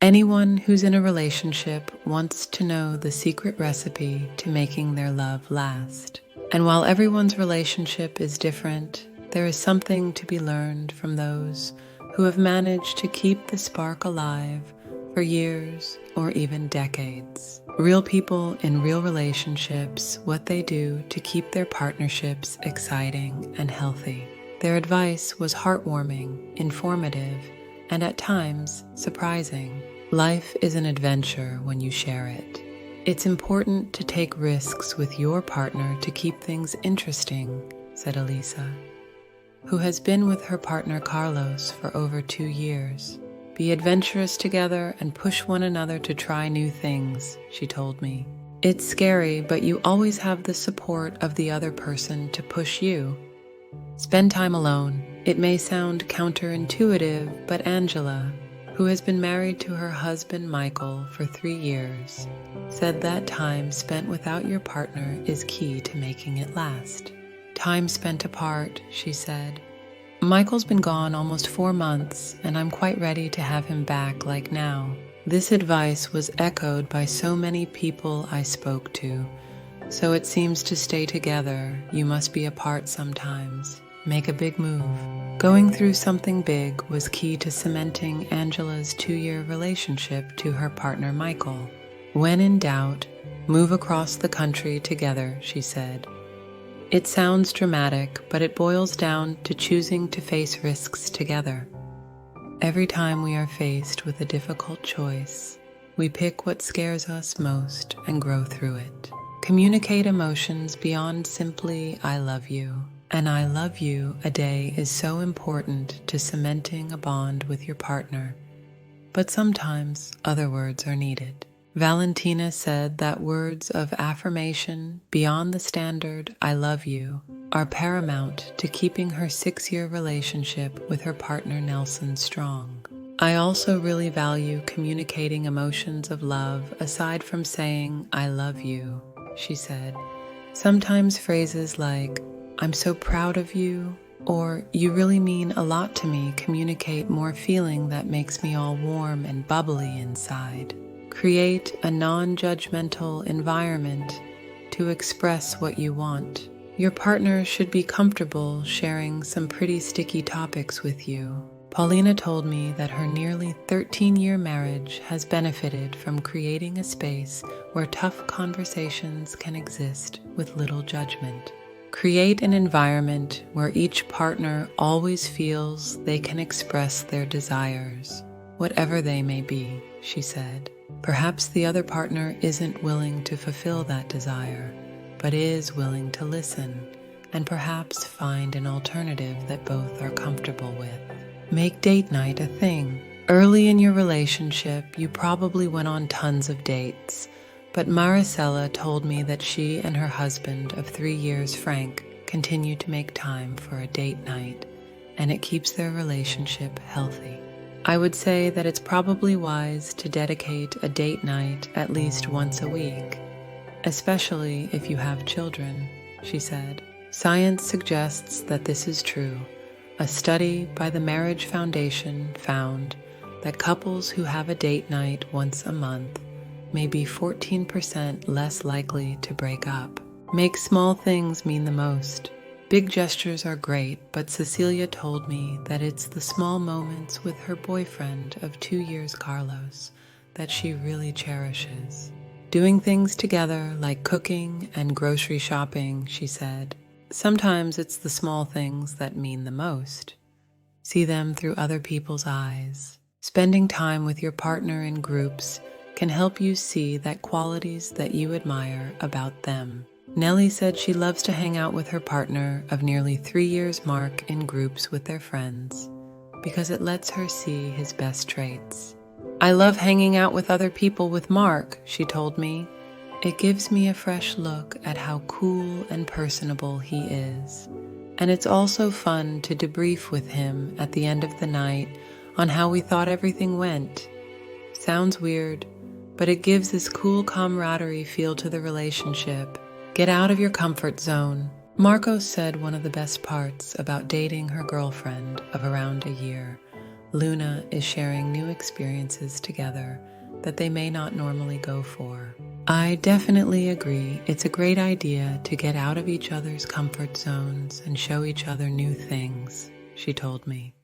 Anyone who's in a relationship wants to know the secret recipe to making their love last. And while everyone's relationship is different, there is something to be learned from those who have managed to keep the spark alive for years or even decades. Real people in real relationships, what they do to keep their partnerships exciting and healthy. Their advice was heartwarming, informative, and at times surprising. Life is an adventure when you share it. It's important to take risks with your partner to keep things interesting, said Elisa, who has been with her partner Carlos for over 2 years. Be adventurous together and push one another to try new things, she told me. It's scary, but you always have the support of the other person to push you. Spend time alone. It may sound counterintuitive, but Angela, who has been married to her husband Michael for 3 years, said that time spent without your partner is key to making it last. Time spent apart, she said. Michael's been gone almost 4 months, and I'm quite ready to have him back like now. This advice was echoed by so many people I spoke to. So it seems to stay together, you must be apart sometimes. Make a big move. Going through something big was key to cementing Angela's 2-year relationship to her partner Michael. When in doubt, move across the country together, she said. It sounds dramatic, but it boils down to choosing to face risks together. Every time we are faced with a difficult choice, we pick what scares us most and grow through it. Communicate emotions beyond simply, I love you. And I love you a day is so important to cementing a bond with your partner, but sometimes other words are needed. Valentina said that words of affirmation beyond the standard, I love you, are paramount to keeping her 6-year relationship with her partner Nelson strong. I also really value communicating emotions of love aside from saying, I love you, she said. Sometimes phrases like, I'm so proud of you, or you really mean a lot to me communicate more feeling that makes me all warm and bubbly inside. Create a non-judgmental environment to express what you want. Your partner should be comfortable sharing some pretty sticky topics with you. Paulina told me that her nearly 13-year marriage has benefited from creating a space where tough conversations can exist with little judgment. Create an environment where each partner always feels they can express their desires, whatever they may be, she said. Perhaps the other partner isn't willing to fulfill that desire, but is willing to listen and perhaps find an alternative that both are comfortable with. Make date night a thing. Early in your relationship, you probably went on tons of dates, but Maricela told me that she and her husband of 3 years, Frank, continue to make time for a date night, and it keeps their relationship healthy. I would say that it's probably wise to dedicate a date night at least once a week, especially if you have children, she said. Science suggests that this is true. A study by the Marriage Foundation found that couples who have a date night once a month may be 14% less likely to break up. Make small things mean the most. Big gestures are great, but Cecilia told me that it's the small moments with her boyfriend of 2 years, Carlos, that she really cherishes. Doing things together like cooking and grocery shopping, she said. Sometimes it's the small things that mean the most. See them through other people's eyes. Spending time with your partner in groups can help you see that qualities that you admire about them. Nellie said she loves to hang out with her partner of nearly 3 years, Mark, in groups with their friends because it lets her see his best traits. I love hanging out with other people with Mark, she told me. It gives me a fresh look at how cool and personable he is. And it's also fun to debrief with him at the end of the night on how we thought everything went. Sounds weird, but it gives this cool camaraderie feel to the relationship. Get out of your comfort zone. Marcos said one of the best parts about dating her girlfriend of around a year Luna is sharing new experiences together that they may not normally go for. I definitely agree. It's a great idea to get out of each other's comfort zones and show each other new things, she told me.